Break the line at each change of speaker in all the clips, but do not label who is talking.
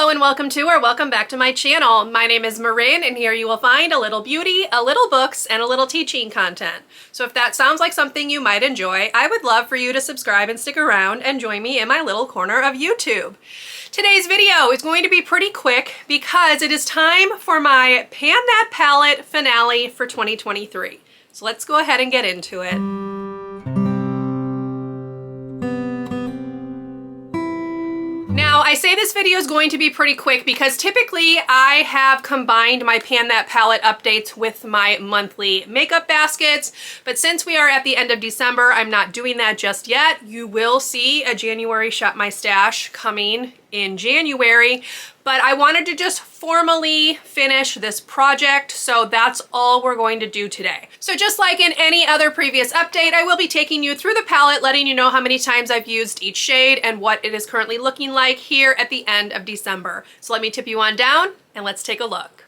Hello and welcome to or welcome back to my channel. My name is Marin and here you will find a little beauty, a little books, and a little teaching content. So if that sounds like something you might enjoy, I would love for you to subscribe and stick around and join me in my little corner of YouTube. Today's video is going to be pretty quick because it is time for my Pan That Palette finale for 2023. So let's go ahead and get into it. Now, I say this video is going to be pretty quick because typically I have combined my Pan That Palette updates with my monthly makeup baskets, but since we are at the end of December, I'm not doing that just yet. You will see a January Shop My Stash coming in January, but I wanted to just formally finish this project, so that's all we're going to do today. So just like in any other previous update, I will be taking you through the palette, letting you know how many times I've used each shade and what it is currently looking like here at the end of December. So let me tip you on down and let's take a look.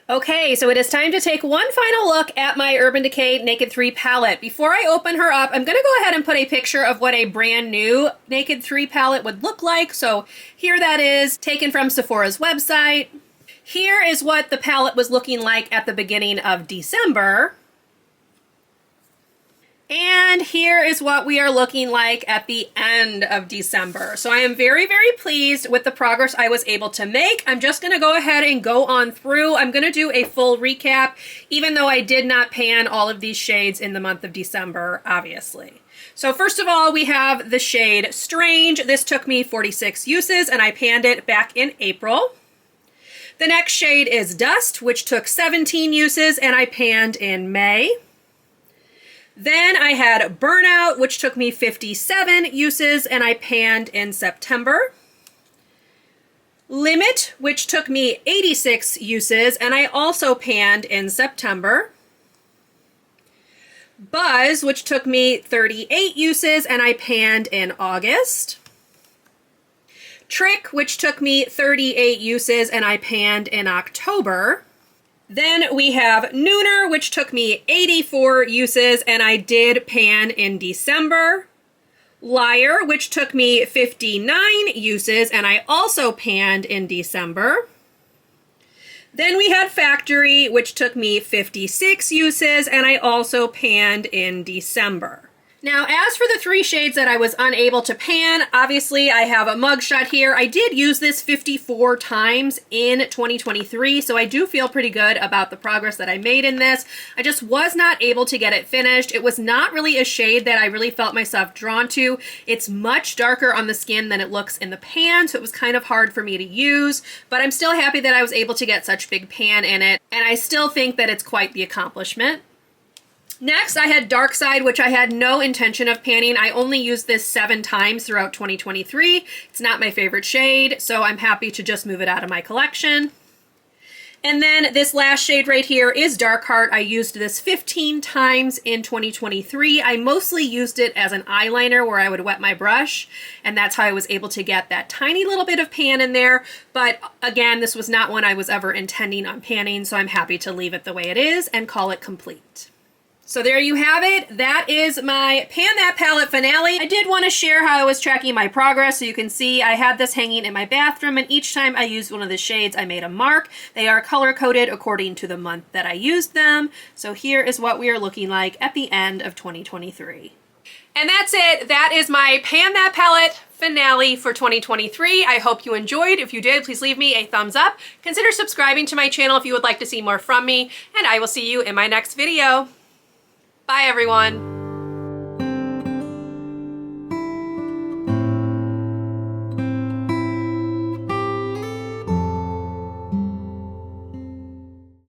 Okay, so it is time to take one final look at my Urban Decay Naked 3 palette. Before I open her up, I'm going to go ahead and put a picture of what a brand new Naked 3 palette would look like. So here that is, taken from Sephora's website. Here is what the palette was looking like at the beginning of December. And here is what we are looking like at the end of December. So I am very, very pleased with the progress I was able to make. I'm just going to go ahead and go on through. I'm going to do a full recap, even though I did not pan all of these shades in the month of December, obviously. So first of all, we have the shade Strange. This took me 46 uses and I panned it back in April. The next shade is Dust, which took 17 uses and I panned in May. Then I had Burnout, which took me 57 uses and I panned in September. Limit, which took me 86 uses and I also panned in September. Buzz, which took me 38 uses and I panned in August. Trick, which took me 38 uses and I panned in October. Then we have Nooner, which took me 84 uses and I did pan in December. Liar, which took me 59 uses and I also panned in December. Then we had Factory, which took me 56 uses and I also panned in December. Now, as for the three shades that I was unable to pan, obviously I have a mugshot here. I did use this 54 times in 2023, so I do feel pretty good about the progress that I made in this. I just was not able to get it finished. It was not really a shade that I really felt myself drawn to. It's much darker on the skin than it looks in the pan, so it was kind of hard for me to use, but I'm still happy that I was able to get such big pan in it, and I still think that it's quite the accomplishment. Next, I had Dark Side, which I had no intention of panning. I only used this 7 times throughout 2023. It's not my favorite shade, so I'm happy to just move it out of my collection. And then this last shade right here is Dark Heart. I used this 15 times in 2023. I mostly used it as an eyeliner where I would wet my brush, and that's how I was able to get that tiny little bit of pan in there. But again, this was not one I was ever intending on panning, so I'm happy to leave it the way it is and call it complete. So there you have it. That is my Pan That Palette finale. I did want to share how I was tracking my progress. So you can see I had this hanging in my bathroom, and each time I used one of the shades, I made a mark. They are color-coded according to the month that I used them. So here is what we are looking like at the end of 2023. And that's it. That is my Pan That Palette finale for 2023. I hope you enjoyed. If you did, please leave me a thumbs up. Consider subscribing to my channel if you would like to see more from me, and I will see you in my next video. Bye, everyone.